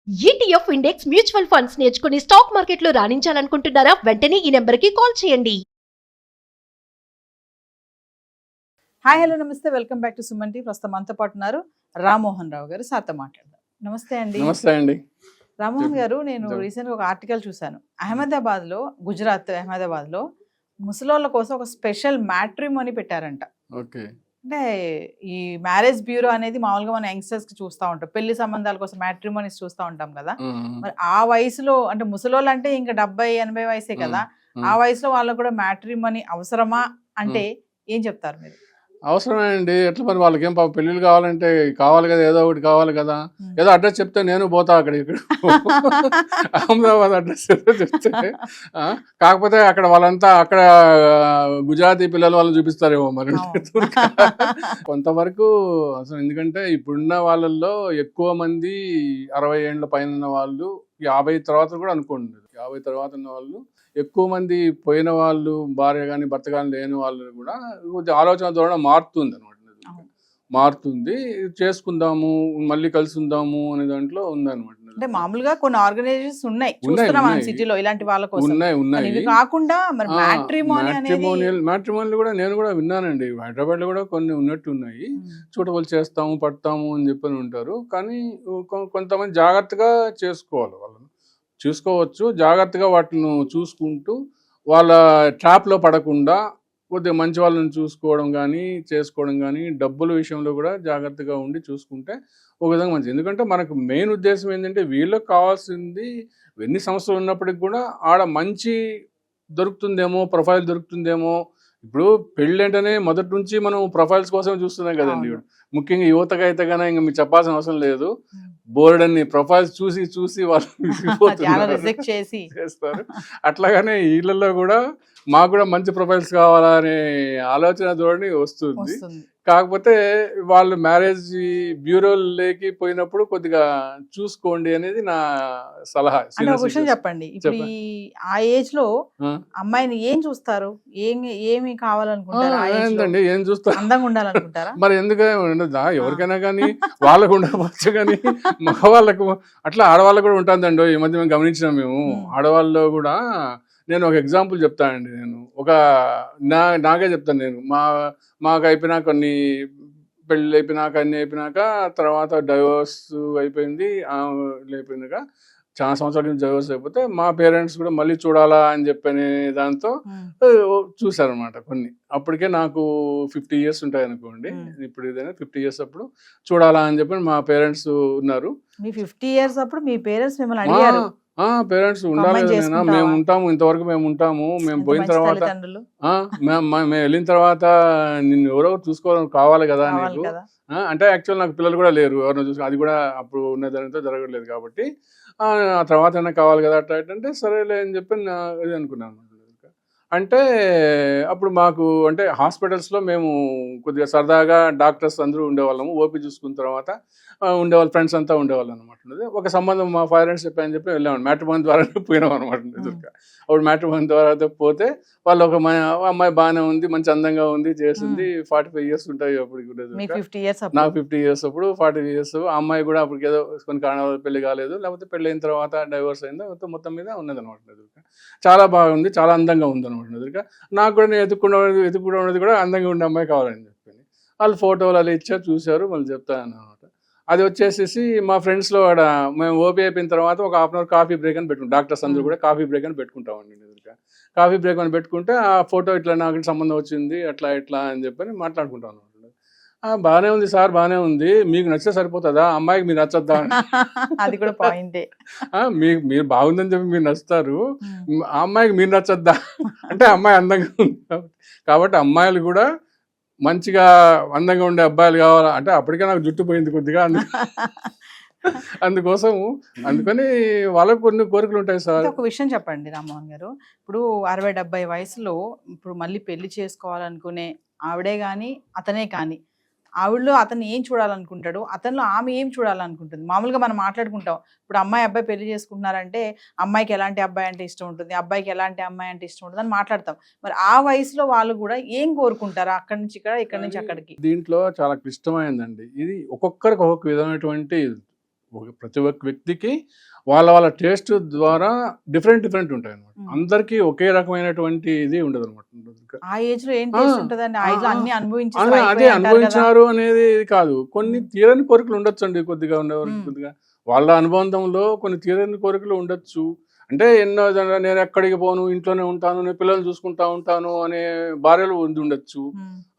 ETF index mutual funds నేర్చుకుని stock మార్కెట్లో రాణించాలనుకుంటున్నారా? వెంటనే ఈ నెంబర్కి కాల్ చేయండి. హాయ్ హలో నమస్తే, welcome back to Suman T. ప్రస్తుతం మనతో పాటు ఉన్నారు రామ్మోహన్ రావు గారు. సార్తో మాట్లాడదాం. నమస్తే అండి. నమస్తే అండి. రామ్మోహన్ గారు, నేను రీసెంట్గా ఒక ఆర్టికల్ చూశాను. అహ్మదాబాద్లో, గుజరాత్ అహ్మదాబాద్లో ముసలోళ్ళ కోసం ఒక స్పెషల్ మ్యాట్రిమోనీ పెట్టారంట. ఓకే. అంటే ఈ మ్యారేజ్ బ్యూరో అనేది మామూలుగా మనం యంగ్స్టర్స్కి చూస్తూ ఉంటాం, పెళ్లి సంబంధాల కోసం మ్యాట్రిమోనీస్ చూస్తూ ఉంటాం కదా. మరి ఆ వయసులో, అంటే ముసలోళ్ళు అంటే ఇంకా 70-80 వయసే కదా, ఆ వయసులో వాళ్ళకు కూడా మ్యాట్రిమోనీ అవసరమా అంటే ఏం చెప్తారు మీరు? అవసరమే అండి. ఎట్లా మరి వాళ్ళకి ఏం పెళ్ళిళ్ళు కావాలంటే కావాలి కదా, ఏదో ఒకటి కావాలి కదా. ఏదో అడ్రస్ చెప్తే నేను పోతా అక్కడ ఇక్కడ అహ్మదాబాద్ అడ్రస్ చెప్తే, కాకపోతే అక్కడ వాళ్ళంతా అక్కడ గుజరాతీ పిల్లలు వాళ్ళని చూపిస్తారేమో మరి. కొంతవరకు అసలు, ఎందుకంటే ఇప్పుడున్న వాళ్ళల్లో ఎక్కువ మంది 60 ఏళ్ళ పైన ఉన్న వాళ్ళు, 50 తర్వాత కూడా అనుకోండి, 50 తర్వాత ఉన్న వాళ్ళు ఎక్కువ మంది పోయిన వాళ్ళు, భార్య కానీ భర్త కానీ లేని వాళ్ళు కూడా కొంచెం ఆలోచన ధోరణి మారుతుంది అనమాట. మారుతుంది, చేసుకుందాము, మళ్ళీ కలిసి ఉందాము అనే దాంట్లో ఉందన్నమాట. అంటే మామూలుగా కొన్ని ఆర్గనైజేషన్స్ ఉన్నాయి సిటీలో ఇలాంటి వాళ్ళ కోసం, ఉన్నాయి. కాకుండా మరి మ్యాట్రిమోనియల్ కూడా నేను కూడా విన్నానండి. హైదరాబాద్ లో కూడా కొన్ని ఉన్నట్టు ఉన్నాయి. చూడవలు చేస్తాము, పడతాము అని చెప్పని ఉంటారు. కానీ కొంతమంది జాగ్రత్తగా చేసుకోవాలి, వాళ్ళని చూసుకోవచ్చు, జాగ్రత్తగా వాటిని చూసుకుంటూ వాళ్ళ ట్రాప్లో పడకుండా కొద్దిగా మంచి వాళ్ళని చూసుకోవడం కానీ చేసుకోవడం కానీ, డబ్బుల విషయంలో కూడా జాగ్రత్తగా ఉండి చూసుకుంటే ఒక విధంగా మంచిది. ఎందుకంటే మనకు మెయిన్ ఉద్దేశం ఏంటంటే, వీళ్ళకి కావాల్సింది ఎన్ని సంవత్సరాలు ఉన్నప్పటికి కూడా ఆడ మంచి దొరుకుతుందేమో, ప్రొఫైల్ దొరుకుతుందేమో. ఇప్పుడు పెళ్ళి అంటేనే మొదటి నుంచి మనం ప్రొఫైల్స్ కోసం చూస్తున్నాం కదండి. ముఖ్యంగా యువతగా అయితే కన్నా ఇంకా మీకు చెప్పాల్సిన అవసరం లేదు. బోర్డ్ అన్ని ప్రొఫైల్స్ చూసి చూసి వాళ్ళు చేస్తారు. అట్లాగానే వీళ్ళల్లో కూడా మాకు కూడా మంచి ప్రొఫైల్స్ కావాలా అనే ఆలోచన ధోరణి వస్తుంది. కాకపోతే వాళ్ళు మ్యారేజ్ బ్యూరోలోకి పోయినప్పుడు కొద్దిగా చూసుకోండి అనేది నా సలహా. విషయం చెప్పండి, ఇప్పుడు ఆ ఏజ్ లో అమ్మాయిని ఏం చూస్తారు, ఏమి కావాలనుకుంటారు? ఏం చూస్తారు? అందంగా ఉండాలనుకుంటారా? మరి ఎందుకంటే ఉండదా ఎవరికైనా కానీ, వాళ్ళకు ఉండవచ్చు కానీ మగవాళ్ళకు అట్లా ఆడవాళ్ళకు కూడా ఉంటుందండి. ఈ మధ్య మేము గమనించినాం. మేము ఆడవాళ్ళలో కూడా, నేను ఒక ఎగ్జాంపుల్ చెప్తానండి. నేను నాకే చెప్తాను. నేను మాకు అయిపోయినాక, కొన్ని పెళ్ళి అయిపోయినాక, అన్నీ అయిపోయినాక, తర్వాత డైవర్స్ అయిపోయింది. అయిపోయినాక చాలా సంవత్సరాల నుంచి డైవర్స్ అయిపోతే మా పేరెంట్స్ కూడా మళ్ళీ చూడాలా అని చెప్పని దాంతో చూశారనమాట కొన్ని. అప్పటికే నాకు 50 years ఉంటాయి అనుకోండి. ఇప్పుడు ఇదైనా 50 years అప్పుడు చూడాలా అని చెప్పి మా పేరెంట్స్ ఉన్నారు. మీ 50 years అప్పుడు మీ పేరెంట్స్ మిమ్మల్ని అడిగారు? పేరెంట్స్ ఉండాలి కదా, మేము ఉంటాము, ఇంతవరకు మేము ఉంటాము, మేము పోయిన తర్వాత, మేము వెళ్ళిన తర్వాత నిన్ను ఎవరో చూసుకోవాలని కావాలి కదా నీకు. అంటే యాక్చువల్ నాకు పిల్లలు కూడా లేరు, ఎవరినో చూసుకో, అది కూడా అప్పుడు ఉన్న దానితో జరగలేదు. కాబట్టి ఆ తర్వాత అయినా కావాలి కదా అట్లా అంటే సరేలే అని చెప్పి ఇది అనుకున్నాను. అంటే అప్పుడు మాకు, అంటే హాస్పిటల్స్లో మేము కొద్దిగా సరదాగా డాక్టర్స్ అందరూ ఉండేవాళ్ళము. ఓపీ చూసుకున్న తర్వాత ఉండేవాళ్ళు, ఫ్రెండ్స్ అంతా ఉండేవాళ్ళు అనమాట. ఒక సంబంధం మా పేరెంట్స్ చెప్పాయని చెప్పి వెళ్ళాము. మ్యాట్రిమోనీ ద్వారా పోయినాం అనమాట. అప్పుడు మ్యాట్రిమోనీ ద్వారా పోతే వాళ్ళు ఒక అమ్మాయి బాగానే ఉంది, మంచి అందంగా ఉంది, చేసింది. 45 years ఉంటాయి అప్పుడు. నాకు 50 years అప్పుడు, 40 years. ఆ అమ్మాయి కూడా అప్పటికి ఏదో కొన్ని కారణాలు పెళ్లి కాలేదు, లేకపోతే పెళ్ళి అయిన తర్వాత డైవర్స్ అయిందో మొత్తం మీద ఉన్నది అనమాట. చాలా బాగుంది, చాలా అందంగా ఉంది అనమాట. నాకు కూడా నేను ఎత్తుకున్నది కూడా అందంగా ఉండే అమ్మాయి కావాలని చెప్పి వాళ్ళు ఫోటోలు అలా ఇచ్చారు, చూశారు, మళ్ళీ చెప్తాను అనమాట. అది వచ్చేసేసి మా ఫ్రెండ్స్లో మేము ఓపీ అయిపోయిన తర్వాత ఒక 1/2 hour కాఫీ బ్రేక్ అని పెట్టుకుంటాం. డాక్టర్స్ అందరూ కూడా కాఫీ బ్రేక్ అని పెట్టుకుంటామండి. కాఫీ బ్రేక్ అని పెట్టుకుంటే ఆ ఫోటో ఇట్లా నాకు సంబంధం వచ్చింది, అట్లా ఇట్లా అని చెప్పని మాట్లాడుకుంటాం అనమాట. బాగానే ఉంది సార్, బాగానే ఉంది, మీకు నచ్చితే సరిపోతుందా, అమ్మాయికి మీరు నచ్చద్దా? అది కూడా పాయింటే. మీరు బాగుందని చెప్పి మీరు నచ్చుతారు, ఆ అమ్మాయికి మీరు నచ్చద్దా అంటే అమ్మాయి అందంగా ఉంది కాబట్టి అమ్మాయిలు కూడా మంచిగా అందంగా ఉండే అబ్బాయిలు కావాలా అంటే, అప్పటికే నాకు జుట్టు పోయింది కొద్దిగా, అందుకని వాళ్ళకు కొన్ని కోరికలు ఉంటాయి సార్. ఒక విషయం చెప్పండి రామ్మోహన్ గారు, ఇప్పుడు 60-70 వయసులో ఇప్పుడు మళ్ళీ పెళ్లి చేసుకోవాలనుకునే ఆవిడే కానీ అతనే కానీ, ఆవిడలో అతను ఏం చూడాలనుకుంటాడు, అతనిలో ఆమె ఏం చూడాలనుకుంటుంది? మామూలుగా మనం మాట్లాడుకుంటాం, ఇప్పుడు అమ్మాయి అబ్బాయి పెళ్లి చేసుకుంటున్నారంటే అమ్మాయికి ఎలాంటి అబ్బాయి అంటే ఇష్టం ఉంటుంది, అబ్బాయికి ఎలాంటి అమ్మాయి అంటే ఇష్టం ఉంటుంది అని మాట్లాడతాం. మరి ఆ వయసులో వాళ్ళు కూడా ఏం కోరుకుంటారు, అక్కడి నుంచి ఇక్కడ, ఇక్కడి నుంచి అక్కడికి? దీంట్లో చాలా క్లిష్టమైందండి ఇది. ఒక్కొక్కరికి ఒక్కొక్క విధమైనటువంటి ప్రతి ఒక్క వ్యక్తికి వాళ్ళ టేస్ట్ ద్వారా డిఫరెంట్ ఉంటాయి అనమాట. అందరికీ ఒకే రకమైనటువంటి ఇది ఉండదు అనమాట. ఆ ఏజ్ లో ఏం టేస్ట్ ఉంటదండి? ఆ ఏజ్ లో అన్ని అదే అనుభవించారు అనేది కాదు, కొన్ని తీరని కోరికలు ఉండొచ్చు అండి. కొద్దిగా ఉండేవారికి కొద్దిగా వాళ్ళ అనుబంధంలో కొన్ని తీరని కోరికలు ఉండొచ్చు. అంటే ఎన్నో నేను ఎక్కడికి పోను, ఇంట్లోనే ఉంటాను, నేను పిల్లల్ని చూసుకుంటా ఉంటాను అనే భార్యలు ఉండొచ్చు.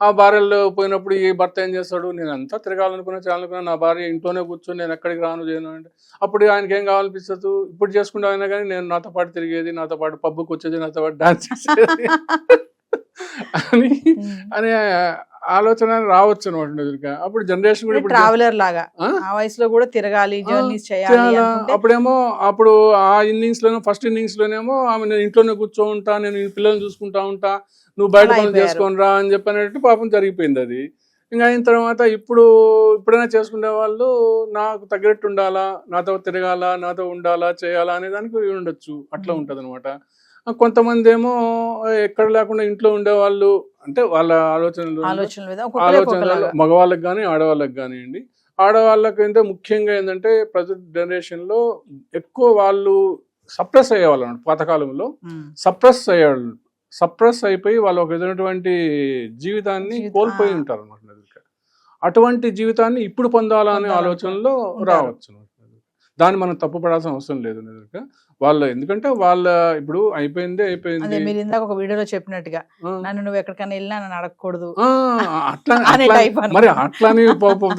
ఆ భార్యలు పోయినప్పుడు ఈ భర్త ఏం చేస్తాడు, నేను అంతా తిరగాలనుకున్నా నా భార్య ఇంట్లోనే కూర్చొని నేను ఎక్కడికి రాను చేయను అంటే అప్పుడు ఆయనకి ఏం కావాలనిపిస్తుంది, ఇప్పుడు చేసుకుంటా అయినా కానీ నేను నాతో పాటు తిరిగేది, నాతో పాటు పబ్కి వచ్చేది, నాతో పాటు డాన్స్ చేసేది అని అనే ఆలోచన రావచ్చు అనమాట. అప్పుడు జనరేషన్ కూడా ట్రావెలర్ లాగా ఆ వయసులో కూడా తిరగాలి, జర్నీస్ చేయాలి. అప్పుడేమో అప్పుడు ఆ ఇన్నింగ్స్ లోనే ఫస్ట్ ఇన్నింగ్స్ లోనేమో ఆమె నేను ఇంట్లోనే కూర్చో ఉంటా, నేను పిల్లల్ని చూసుకుంటా ఉంటా, నువ్వు బయట పనులు చేసుకొని రా అని చెప్పినట్టు పాపం జరిగిపోయింది అది. ఇంకా అయిన తర్వాత ఇప్పుడైనా చేసుకునే వాళ్ళు నాకు తగ్గట్టు ఉండాలా, నాతో తిరగాల, నాతో ఉండాలా, చేయాలా అనే దానికి ఉండొచ్చు. అట్లా ఉంటది అనమాట. కొంతమంది ఏమో ఎక్కడ లేకుండా ఇంట్లో ఉండేవాళ్ళు, అంటే వాళ్ళ ఆలోచనలు మగవాళ్ళకి కానీ ఆడవాళ్ళకి కానివ్వండి. ఆడవాళ్ళకి అంటే ముఖ్యంగా ఏంటంటే ప్రజెంట్ జనరేషన్ లో ఎక్కువ వాళ్ళు సప్రెస్ అయ్యేవాళ్ళు అన్నమాట. పాతకాలంలో సప్రెస్ అయిపోయి వాళ్ళు ఒక విధమైనటువంటి జీవితాన్ని కోల్పోయి ఉంటారు అనమాట. అటువంటి జీవితాన్ని ఇప్పుడు పొందాలా అనే ఆలోచనలో రావచ్చు. దాన్ని మనం తప్పు పడాల్సిన అవసరం లేదు నిజంగా. వాళ్ళు ఎందుకంటే వాళ్ళ ఇప్పుడు అయిపోయింది. మీరు ఇందాక ఒక వీడియోలో చెప్పినట్టుగా నన్ను నువ్వు ఎక్కడికైనా వెళ్ళినా నన్ను అడగకూడదు అట్లా మరి అట్లానే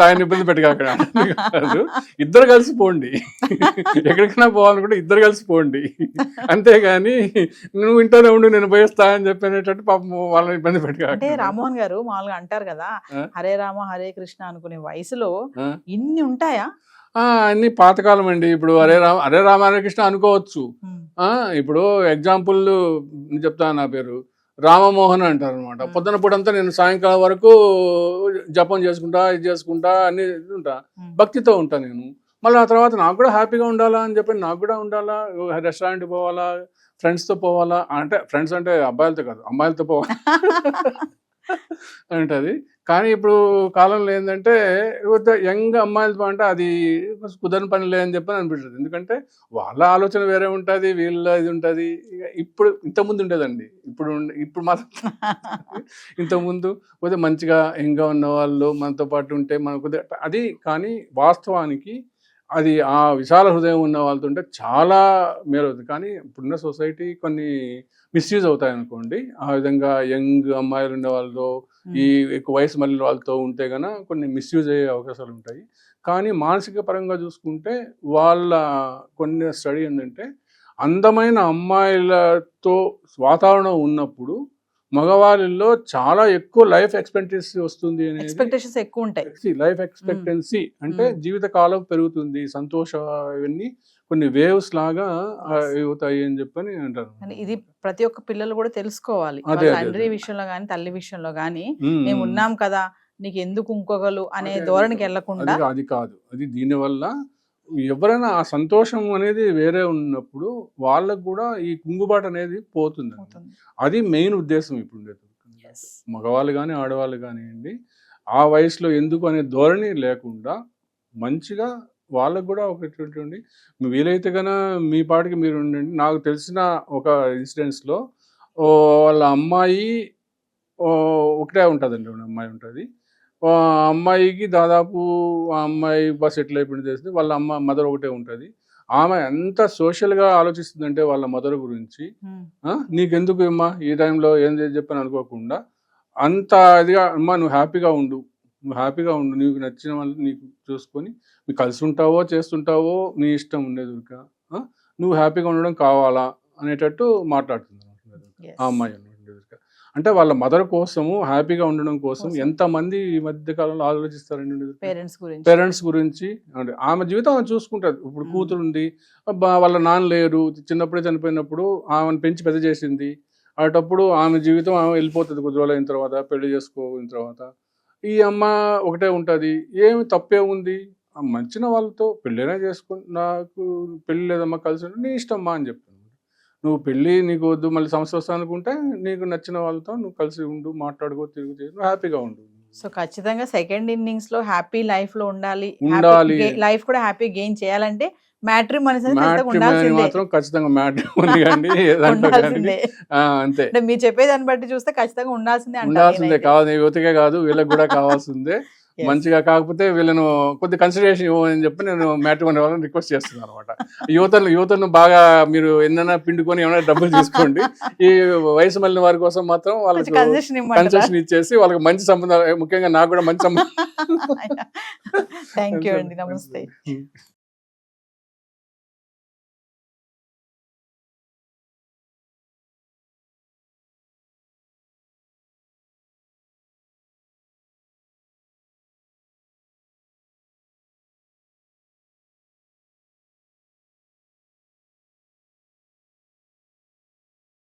ఆయన ఇబ్బంది పెట్టగాక. ఇద్దరు కలిసి పోండి, ఎక్కడికైనా పోవాలనుకుంటే ఇద్దరు కలిసి పోండి, అంతేగాని నువ్వు ఇంట్లోనే ఉండి నేను పోయేస్తా అని చెప్పినట్టు పాపం వాళ్ళని ఇబ్బంది పెట్టగా. అంటే రామ్మోహన్ గారు మామూలుగా అంటారు కదా, హరే రామ హరే కృష్ణ అనుకునే వయసులో ఇన్ని ఉంటాయా? అన్ని పాతకాలం అండి. ఇప్పుడు హరే రామ హరే కృష్ణ అనుకోవచ్చు. ఇప్పుడు ఎగ్జాంపుల్ చెప్తాను, నా పేరు రామమోహన్ అంటారు అనమాట. పొద్దున పూటంతా నేను సాయంకాలం వరకు జపం చేసుకుంటా, ఇది చేసుకుంటా, అన్ని ఉంటా, భక్తితో ఉంటా నేను. మళ్ళీ ఆ తర్వాత నాకు కూడా హ్యాపీగా ఉండాలా అని చెప్పి, నాకు కూడా ఉండాలా, రెస్టారెంట్కి పోవాలా, ఫ్రెండ్స్తో పోవాలా, అంటే ఫ్రెండ్స్ అంటే అబ్బాయిలతో కాదు అమ్మాయిలతో పోవాలా అంటది. కానీ ఇప్పుడు కాలంలో ఏంటంటే యంగ్ అమ్మాయిలతో అంటే అది కుదరని పని లేదని చెప్పని అనిపిస్తుంది. ఎందుకంటే వాళ్ళ ఆలోచన వేరే ఉంటుంది, వీళ్ళ ఇది ఉంటుంది. ఇప్పుడు ఇంతకుముందు ఉండేదండి, ఇప్పుడు మాత్రం ఇంతకుముందు కొద్దిగా మంచిగా యంగ్గా ఉన్న వాళ్ళు మనతో పాటు ఉంటే మనకు అది. కానీ వాస్తవానికి అది ఆ విశాల హృదయం ఉన్న వాళ్ళతో ఉంటే చాలా మేలు అవుతుంది. కానీ ఇప్పుడున్న సొసైటీ కొన్ని మిస్యూజ్ అవుతాయి అనుకోండి. ఆ విధంగా యంగ్ అమ్మాయిలు ఉండే వాళ్ళతో ఈ ఎక్కువ వయసు మళ్ళీ వాళ్ళతో ఉంటే కనుక కొన్ని మిస్యూజ్ అయ్యే అవకాశాలు ఉంటాయి. కానీ మానసిక పరంగా చూసుకుంటే వాళ్ళ కొన్ని స్టడీ ఏంటంటే అందమైన అమ్మాయిలతో వాతావరణం ఉన్నప్పుడు మగవాళ్ళలో చాలా ఎక్కువ లైఫ్ ఎక్స్పెక్టెన్సీ వస్తుంది అనేది. ఎక్స్పెక్టేషన్స్ ఎక్కువ ఉంటాయి. లైఫ్ ఎక్స్పెక్టెన్సీ అంటే జీవితకాలం పెరుగుతుంది, సంతోష ఇవన్నీ కొన్ని వేవ్స్ లాగా అవుతాయి అని చెప్పని అంటారు. ఇది ప్రతి ఒక్క పిల్లలు కూడా తెలుసుకోవాలి. తండ్రి విషయంలో కానీ తల్లి విషయంలో కానీ మేము ఉన్నాం కదా, నీకు ఎందుకు ఇంకొకరు అనే ధోరణికి వెళ్లకుండా. అది కాదు, అది దీనివల్ల ఎవరైనా ఆ సంతోషం అనేది వేరే ఉన్నప్పుడు వాళ్ళకు కూడా ఈ కుంగుబాటు అనేది పోతుంది. అది మెయిన్ ఉద్దేశం ఇప్పుడు. మగవాళ్ళు కానీ ఆడవాళ్ళు కానివ్వండి, ఆ వయసులో ఎందుకు అనే ధోరణి లేకుండా మంచిగా వాళ్ళకు కూడా ఒకటి వీలైతే కన్నా మీ పాటికి మీరు ఉండండి. నాకు తెలిసిన ఒక ఇన్సిడెంట్స్లో వాళ్ళ అమ్మాయి ఒకటే ఉంటుందండి, అమ్మాయి ఉంటుంది. అమ్మాయికి దాదాపు ఆ అమ్మాయి బస్ సెటిల్ అయిపోయింది తెలిసింది. వాళ్ళ మదర్ ఒకటే ఉంటుంది. ఆమె ఎంత సోషల్గా ఆలోచిస్తుందంటే వాళ్ళ మదర్ గురించి, నీకెందుకు అమ్మా ఈ టైంలో ఏం చెప్పని అనుకోకుండా అంత ఇదిగా, అమ్మా నువ్వు హ్యాపీగా ఉండు, నీకు నచ్చిన వాళ్ళు నీకు చూసుకొని నువ్వు కలిసి ఉంటావో చేస్తుంటావో నీ ఇష్టం ఉండేది, నువ్వు హ్యాపీగా ఉండడం కావాలా అనేటట్టు మాట్లాడుతుంది ఆ అమ్మాయి. అంటే వాళ్ళ మదర్ కోసము హ్యాపీగా ఉండడం కోసం ఎంతమంది ఈ మధ్య కాలంలో ఆలోచిస్తారండి పేరెంట్స్ గురించి. అంటే ఆమె జీవితం ఆమె చూసుకుంటుంది. ఇప్పుడు కూతురు ఉంది, వాళ్ళ నాన్న లేరు, చిన్నప్పుడే చనిపోయినప్పుడు ఆమెను పెంచి పెద్ద చేసింది. అటప్పుడు ఆమె జీవితం ఆమె వెళ్ళిపోతుంది కొద్ది రోజులు అయిన తర్వాత, పెళ్లి చేసుకోయిన తర్వాత. ఈ అమ్మ ఒకటే ఉంటుంది. ఏమి తప్పే ఉంది, మంచిన వాళ్ళతో పెళ్ళైనా చేసుకుని, నాకు పెళ్ళి లేదమ్మా కలిసి ఉంటే నీ ఇష్టమ్మా అని చెప్తాను. నువ్వు పెళ్ళి నీకు వద్దు, మళ్ళీ సంవత్సరం వస్తా అనుకుంటే నీకు నచ్చిన వాళ్ళతో నువ్వు కలిసి ఉండు, మాట్లాడుకో, తిరుగు చేసి నువ్వు హ్యాపీగా ఉండు. సో ఖచ్చితంగా సెకండ్ ఇన్నింగ్స్ లో హ్యాపీ లైఫ్ లో ఉండాలి, ఉండాలి. లైఫ్ కూడా హ్యాపీ గెయిన్ చేయాలంటే మ్యాట్రిమోనీ మ్యాట్రిమోనీ ఉండాల్సిందే. మాత్రం ఖచ్చితంగా మ్యాట్రిమోనీ కానీ ఏదంటే కానీ ఉండాల్సిందే. అంతే అంటే మీరు చెప్పేదాన్ని బట్టి చూస్తే ఖచ్చితంగా ఉండాల్సిందే అంటారు ఉండాల్సిందే. నేనైతే. కాదు యువతకే కాదు వీళ్ళకి కూడా కావాల్సిందే. Yes. మంచిగా కాకపోతే వీళ్ళను కొద్ది కన్సిడరేషన్ ఇవ్వమని చెప్పి నేను మ్యాట్రిమోనీ వాళ్ళని రిక్వెస్ట్ చేస్తున్నాను అనమాట. యువతను బాగా మీరు ఎన్నైనా పిండుకొని ఏమైనా డబ్బులు తీసుకోండి, ఈ వయసు మళ్ళిన వారి కోసం మాత్రం వాళ్ళకి కొంచెం concession ఇమ్మంటారా? కన్సెషన్ ఇచ్చేసి వాళ్ళకి మంచి సంబంధాలు, ముఖ్యంగా నాకు కూడా మంచి సంబంధం. థ్యాంక్ యూ అండి, నమస్తే.